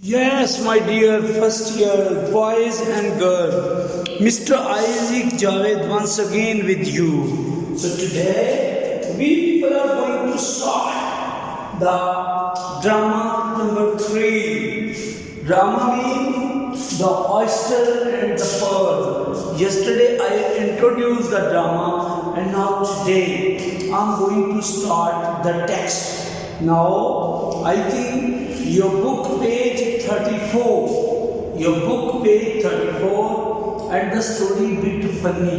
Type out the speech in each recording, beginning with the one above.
Yes, my dear first year boys and girls, Mr. Isaac Javed once again with you. So today we people are going to start the drama number 3. Drama means the oyster and the pearl. Yesterday I introduced the drama and now today I'm going to start the text. Now I think your book page 34 and the story bit funny,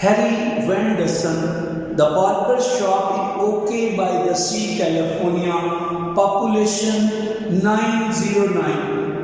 Harry Wenderson, the barber shop in OK by the Sea, California, population 909.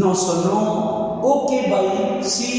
909, OK by Sea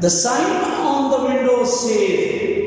The sign on the window says,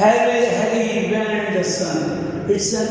Harry Wenderson. It's an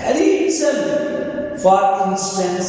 Harry himself, for instance,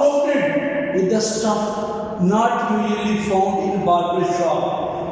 loaded with the stuff not usually found in barber shop.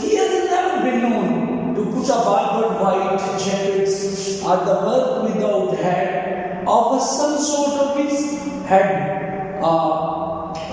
he has never been known to put a barber white jackets at the work without hat of some sort of his head.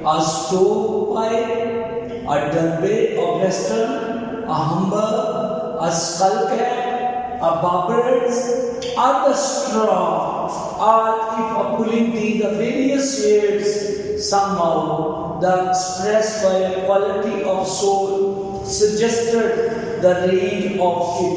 A stovepipe, a derby of western, a humber, a skull cap, a barber's, or the straw, or if a pulling the various shades, somehow the expressed by a quality of soul suggested the range of it.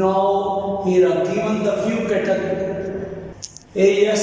now here are given the few categories. Yes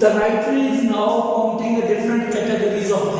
the writer is now counting the different categories of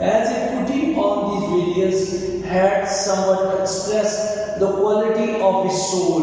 As a putting on these various hats somewhat express the quality of his soul.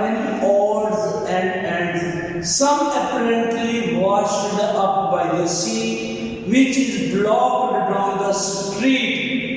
many odds and ends, some apparently washed up by the sea, which is blocked down the street.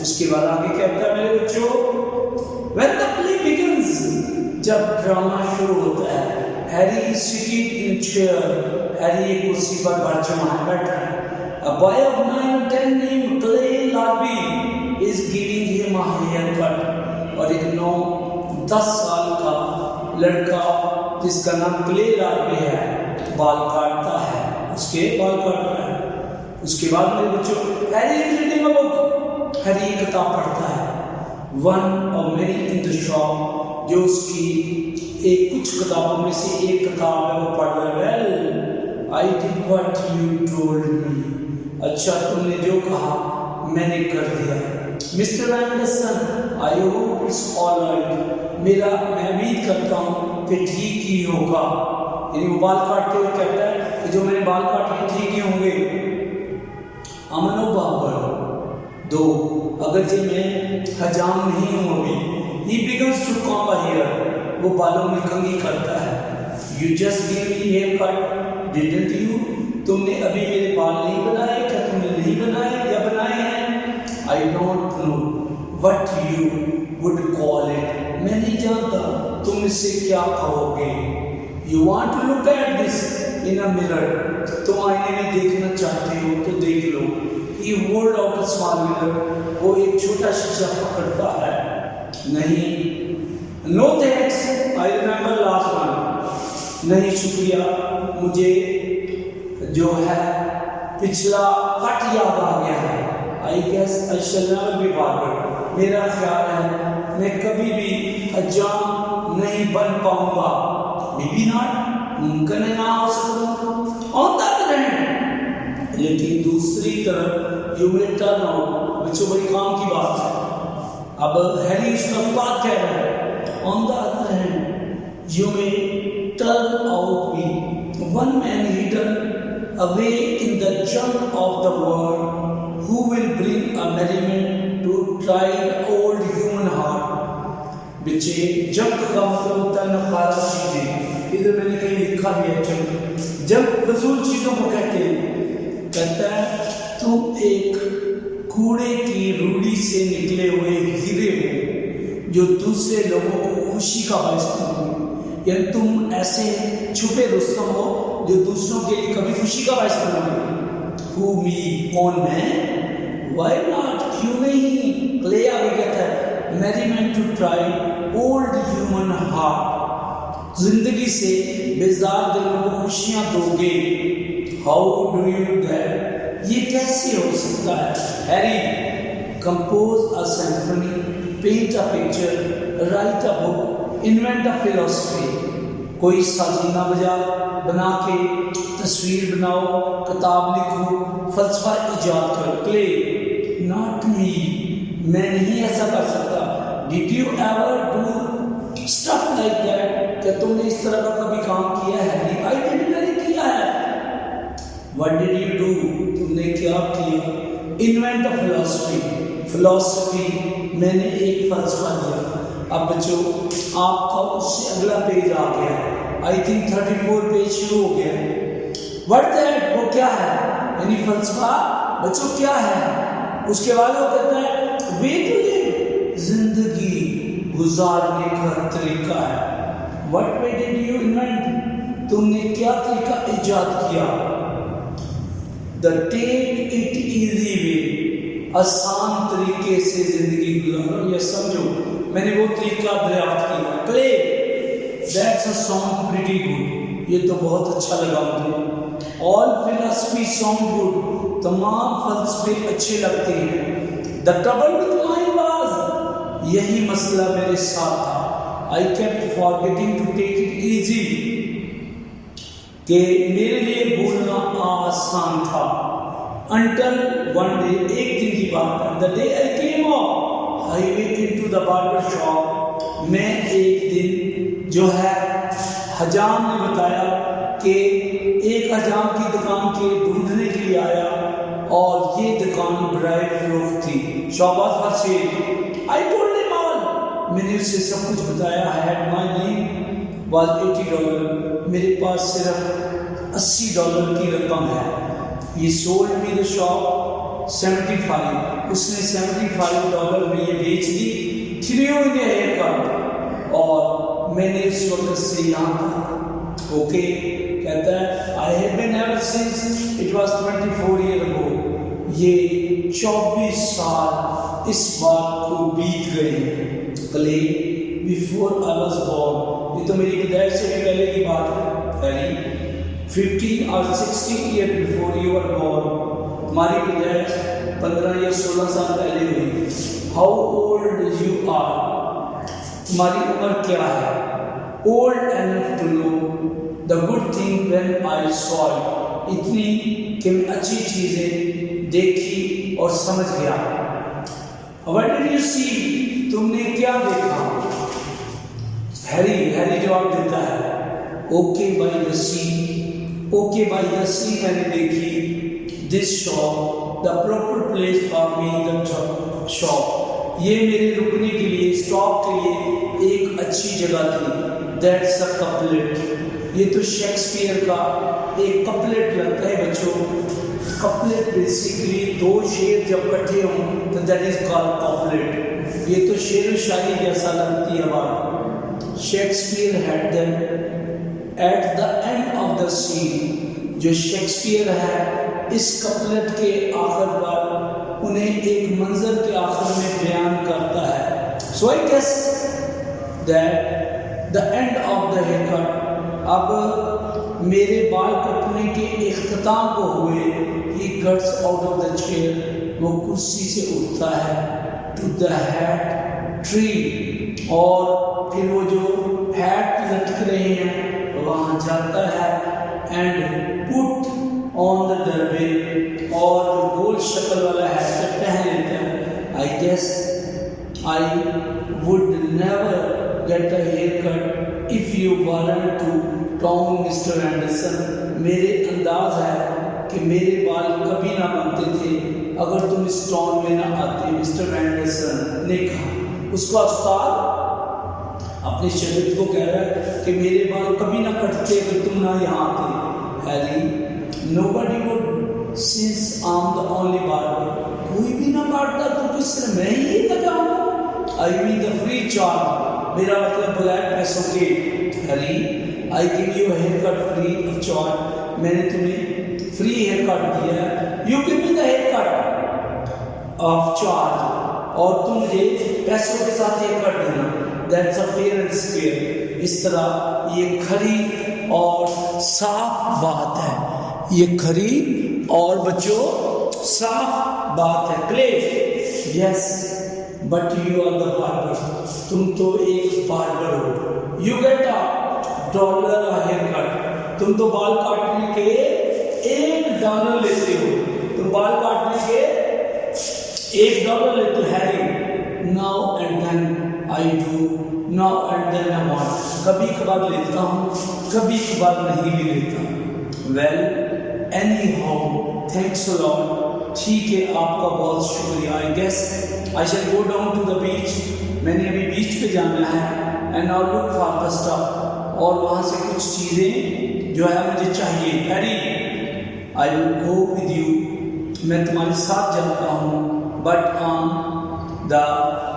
اس کے بعد آگے کہتا ہے میرے بچوں when the play begins جب drama شروع ہوتا ہے Harry is sitting in a chair Harry ایک کرسی پر برچما ہے بیٹھا ہے a boy of 9 or 10 named Clay Larby is giving him a haircut اور ایک 9-10 سال کا لڑکا جس کا نام کلے لاربی ہے بال کاٹتا ہے اس کے بال کاٹتا ہے اس کے بعد میرے بچوں Harry is reading a book Harry کتاب پڑھتا ہے one of many in the shop جو اس کی ایک کچھ کتابوں میں سے ایک کتاب ہے وہ پڑھ رہا ہے well I did what you told me اچھا تم نے جو کہا میں نے کر دیا Mr Anderson I hope it's all right میں امید کرتا ہوں کہ ٹھیک ہی ہوگا یعنی وہ بال کاٹتے ہوئے کہتا ہے کہ جو میں نے بال کاٹے ٹھیک ہی ہوں گے امن و بابر دو اگرچہ میں حجام نہیں ہوں ابھی he begins to comb a hair وہ بالوں میں کنگھی کرتا ہے you just gave me a haircut didn't you تم نے ابھی میرے بال نہیں بنائے کیا تم نے نہیں بنائے یا بنائے ہیں I don't know what you would call it میں نہیں جانتا تم اس سے کیا کہو گے you want to look at this in a mirror تم آئینے میں دیکھنا چاہتے ہو تو دیکھ لو he hold out a small mirror وہ ایک چھوٹا شیشہ پکڑتا ہے نہیں no thanks I remember last one نہیں شکریہ مجھے جو ہے پچھلا کٹ یاد آ گیا ہے I guess I shall never be barber میرا خیال ہے میں کبھی بھی حجام نہیں بن پاؤں گا maybe not ممکن ہے نہ ہو سکتا on the other hand لیکن دوسری طرف you may turn out بچوں بڑی کام کی بات ہے اب ہیری اس کا بات کہہ رہا ہے on the other hand you may turn out me one man hidden away in the junk of the world who will bring a merriment to try an old human heart بچے junk کا مطلب ہوتا ہے نقارہ چیزیں ادھر میں نے کہیں لکھا بھی ہے جنک جب فضول چیزوں کو کہتے ہیں کہتا ہے تم ایک کوڑے کی روڑی سے نکلے ہوئے ہیرے ہو جو دوسرے لوگوں کو خوشی کا باعث بنو یعنی تم ایسے چھپے رستم ہو جو دوسروں کے لیے کبھی خوشی کا باعث بنو گے who me کون میں why not کیوں نہیں کلے آگے کہتا ہے merriment to try old human heart زندگی سے بیزار دلوں کو خوشیاں دو گے how do you do that یہ کیسے ہو سکتا ہے Harry compose a symphony paint a picture write a book invent a philosophy کوئی سازینہ بجا بنا کے تصویر بناؤ کتاب لکھو فلسفہ ایجاد کر کلے not me میں نہیں ایسا کر سکتا did you ever do stuff like that کیا تم نے اس طرح کا کبھی کام کیا ہے I did میں نے کیا ہے what did you do تم نے کیا کیا invent a philosophy میں نے ایک فلسفہ دیا اب بچوں آپ کا اس سے اگلا پیج آ گیا I think 34 پیج شروع ہو گیا what that وہ کیا ہے یعنی فلسفہ بچوں کیا ہے اس کے بعد وہ کہتا ہے way to live زندگی گزارنے کا طریقہ ہے what way did you invent تم نے کیا طریقہ ایجاد کیا the take it easy way آسان طریقے سے زندگی گزارو یا سمجھو میں نے وہ طریقہ دریافت کیا clay that's a song pretty good یہ تو بہت اچھا لگا مجھے all philosophy sound good تمام فلسفے اچھے لگتے ہیں the trouble with mine was یہی مسئلہ میرے ساتھ تھا I kept forgetting to take it easy کہ میرے لیے بولنا آسان تھا until one day ایک دن کی بات ہے the day I came off highway into the barber shop میں ایک دن جو ہے حجام نے بتایا کہ ایک حجام کی دکان کے ڈھونڈنے کے لیے آیا اور یہ دکان برائے فروخت تھی شعبات پر سے I told him all میں نے اسے سب کچھ بتایا I had my name was $80 میرے پاس صرف $80 کی رقم ہے He sold me the shop $75. اس نے $75 میں یہ بیچ دی. Threw in hair cut. اور میں نے اس وقت سے یہاں تھا. اوکے کہتا ہے I have been ever since it was 24 years ago. یہ 24 سال اس بات کو بیت گئے ہیں. Clay, before I was born. یہ تو میری پیدائش سے بھی پہلے کی بات ہے. 15 or 16 years before you were born. تمہاری پیدائش 15 یا 16 سال پہلے ہوئی. How old you are. تمہاری عمر کیا ہے. Old enough to know the good thing when I saw it. اتنی کہ میں اچھی چیزیں دیکھی اور سمجھ گیا. What did you see. تم نے کیا دیکھا. ہیری جواب دیتا ہے okay by the sea. Okay by the sea میں نے دیکھی. This shop the proper place for me the shop. یہ میرے رکنے کے لیے اسٹاپ کے لیے ایک اچھی جگہ تھی. That's a couplet. یہ تو شیکسپیئر کا ایک کپلٹ لگتا ہے بچوں. کپلٹ بیسیکلی دو شعر جب کٹھے ہوں تو دیٹ از کالڈ کپلٹ. یہ تو شعر و شاعری جیسا لگتی ہے بات. Shakespeare had them at the end of the scene. جو شیکسپیئر ہے اس کپلٹ کے آخر پر انہیں ایک منظر کے آخر میں بیان کرتا ہے. So I guess that the end of the haircut. اب میرے بال کٹنے کے اختتام کو ہوئے. He gets out of the chair. وہ کرسی سے اٹھتا ہے. To the hat tree. اور پھر وہ جو ہیٹ لٹک رہے ہیں وہاں جاتا ہے. And put on the derby. اور جو گول شکل والا ہیٹ پہن لیتا ہے. I guess I would never get a haircut if you want to Tom Mr Anderson. میرے انداز ہے کہ میرے بال کبھی نہ بنتے تھے اگر تم اس ٹاؤن میں نہ آتے. مسٹر اینڈرسن نے کہا. اس کا استاد اپنے شاگرد کو کہہ رہا ہے کہ میرے بال کبھی نہ کٹتے اگر تم نہ یہاں آتے. Harry nobody would since I'm the only barber. کوئی بھی نہ کاٹتا تو کس طرح میں ہی کٹاؤں. I mean the free charge. میرا مطلب بغیر پیسوں کے. Harry I give you a haircut free of charge. میں نے تمہیں فری ہیئر کٹ دیا ہے. You give me the haircut of charge. اور تم مجھے پیسوں کے ساتھ ہیئر کٹ دینا. That's a fair and square. اس طرح یہ کھری اور صاف بات ہے. یہ کھری اور بچوں صاف بات ہے. Clay, yes, but you are the barber. تم تو ایک barber who. You get $1 a haircut. تم تو بال کاٹنے کے $1 لیتے ہو. تم بال کاٹنے کے $1 لیتے ہو. Harry now and then I do. now and then I want. کبھی کبھار لیتا ہوں کبھی کبھار نہیں بھی لیتا. well anyhow thanks a lot. ٹھیک ہے آپ کا بہت شکریہ. I guess I shall go down to the beach. میں نے ابھی بیچ پہ جانا ہے. and I'll look for the stuff. اور وہاں سے کچھ چیزیں جو ہے مجھے چاہیے. Harry I will go with you. میں تمہارے ساتھ جاتا ہوں. but the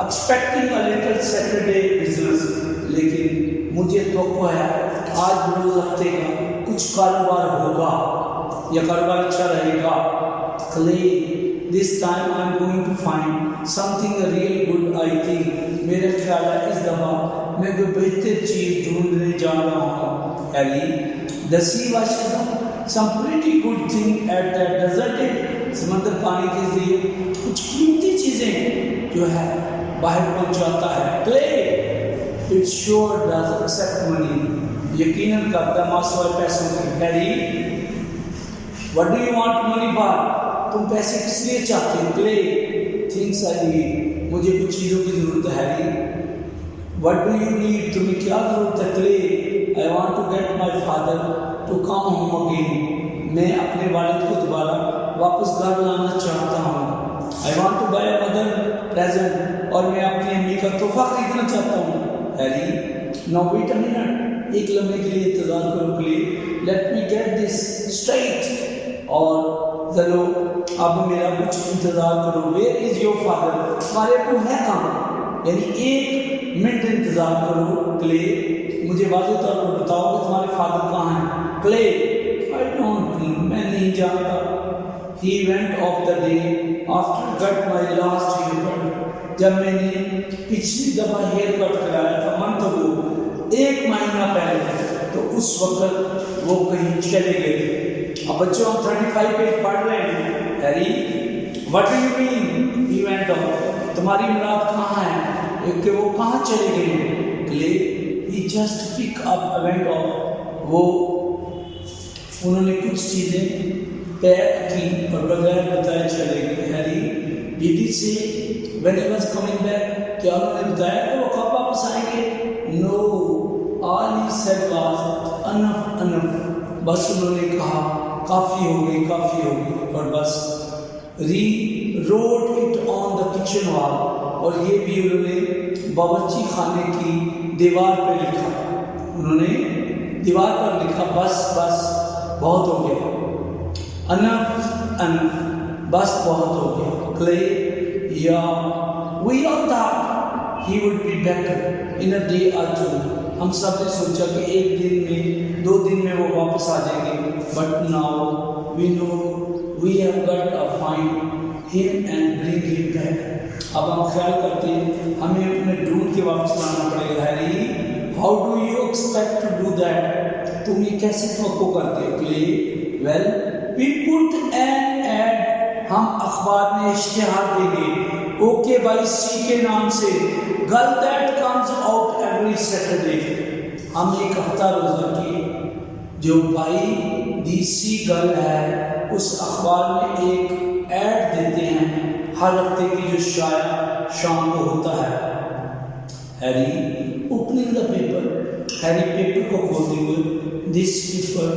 expecting a little Saturday business. لیکن مجھے توقع ہے آج روز ہفتے کا کچھ کاروبار ہوگا یا کاروبار اچھا رہے گا. Clay, this time I am going to find something real good. I think میرا خیال ہے اس دفعہ میں کوئی بہتر چیز ڈھونڈنے جا رہا ہوں. Harry, the sea washes up some pretty good thing at that desert. سمندر پانی کے ذریعے کچھ قیمتی چیزیں جو ہے باہر پہنچاتا ہے. Clay, it sure does accept money. یقیناً کرتا ماسوائے پیسوں کی. Harry, what do you want money for? تم پیسے کس لیے چاہتے ہو؟ Clay, things I need. مجھے کچھ چیزوں کی ضرورت ہے. Harry, what do you need? تمہیں کیا ضرورت ہے؟ Clay, I want to get my father to come home again. میں اپنے والد کو دوبارہ واپس گھر لانا چاہتا ہوں. I want to buy a mother present. اور میں اپنی امی کا تحفہ خریدنا چاہتا ہوں. Harry, now wait a minute. ایک لمحے کے لیے انتظار کرو. Clay, let me get this straight. اور ذرا اب میرا کچھ انتظار کرو. Where is your father? تمہارے ابو ہیں کہاں؟ یعنی 1 منٹ انتظار کرو. کلے مجھے واضح طور پر بتاؤ کہ تمہارے فادر کہاں ہیں. کلے آئی ڈونٹ نو، میں نہیں جانتا. He went off the day after I got my last haircut. جب میں نے پچھلی دفعہ ہیئر کٹ کرایا تھا منتھ کو 1 مہینہ پہلے، تو اس وقت وہ کہیں چلے گئے تھے. اب بچوں ہم 35 پیج پڑھ رہے ہیں. Harry what do you mean he went off؟ تمہاری مراد کہاں ہے کہ وہ کہاں چلے گئے ہیں؟ Clay he just pick up went off. وہ انہوں نے کچھ چیزیں پیک کی اور بغیر بتائے چلے گئے. ہیری ڈیڈ ہی سے when he was coming back، کیا انہوں نے بتایا کہ وہ کب واپس آئیں گے؟ No، all he said was enough enough. بس انہوں نے کہا کافی ہو گئی کافی ہو گئی، اور بس. wrote it on the kitchen wall، اور یہ بھی انہوں نے باورچی خانے کی دیوار پہ لکھا. انہوں نے دیوار پر لکھا بس بس بہت ہو گیا. enough enough، بس بہت ہو گیا. Clay yeah we all thought he would be better in a day or two. ہم سب نے سوچا کہ 1 دن میں 2 دن میں وہ واپس آ جائیں گے. But now we know we have got to find him and bring him back. اب ہم خیال کرتے ہیں ہمیں انہیں ڈھونڈ کے واپس لانا پڑے گا. Harry how do you expect to do that؟ تم یہ کیسے توقع کرتے ہو؟ Clay well we put an ad، ہم اخبار میں اشتہار دیں گے اوکے بائی سی کے نام سے. Girl that comes out every Saturday. ہم ایک ہفتہ روزہ کی جو بائی دی سی گرل ہے اس اخبار میں ایک ایڈ دیتے ہیں ہر ہفتے کی جو شائع شام کو ہوتا ہے. Harry opening the paper, Harry paper کو کھولتے ہوئے this paper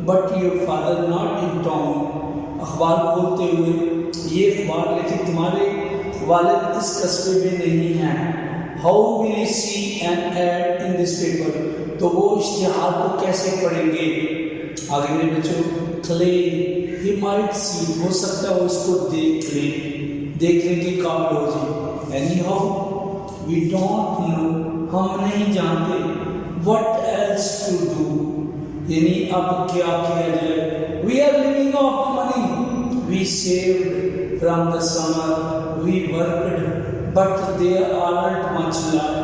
but your father not in town. اخبار کھولتے ہوئے یہ اخبار لیکن تمہارے والد اس قصبے میں نہیں ہیں. How will you see an ad in this paper? تو وہ اشتہار کو کیسے پڑھیں گے؟ آگے میرے بچوں کلے ہی مائٹ سی، ہو سکتا ہے وہ اس کو دیکھنے کے قابل ہو جائے. Anyhow we don't know, ہم نہیں جانتے. وٹ ایلس ٹو ڈو، یعنی اب کیا کیا جائے. We are living off money we saved from the summer we worked but there aren't much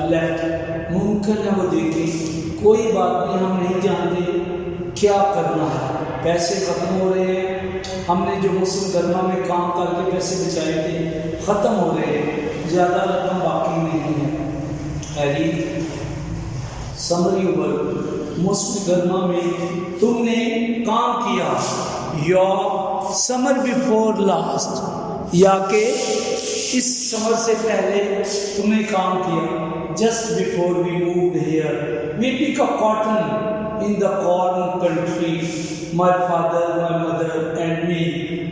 left. ممکن ہے وہ دیکھیں کوئی بات نہیں، ہم نہیں جانتے کیا کرنا ہے. پیسے ختم ہو رہے ہیں، ہم نے جو موسم گرما میں کام کر کے پیسے بچائے تھے ختم ہو رہے ہیں، زیادہ رقم باقی نہیں ہے. ہیری سمری اوور، موسم گرما میں تم نے کام کیا. یور سمر بیفور لاسٹ، یا کہ اس سمر سے پہلے تم نے کام کیا. Just before we moved here we pick up cotton in the corn country my father my mother and me.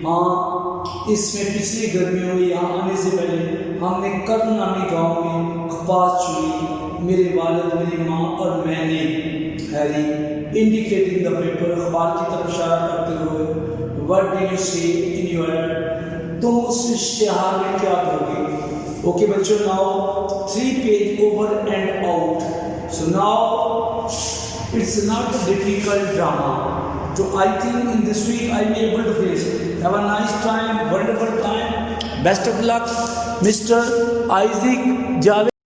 ہاں اس میں پچھلی گرمیوں میں یہاں آنے سے پہلے ہم نے کرن نامی گاؤں میں کپاس چنی، میرے والد میری ماں اور میں نے. ہیری انڈیکیٹنگ دا پیپر، اخبار کی طرف اشارہ کرتے ہوئے what do you see in your ad? تم اس اشتہار میں کیا دو گے؟ اوکے بچوں، now 3 page over and out. So now it's not a difficult drama. So I think in this week I'll be able to face it. Have a nice time, wonderful time. Best of luck, Mr. Isaac Javed.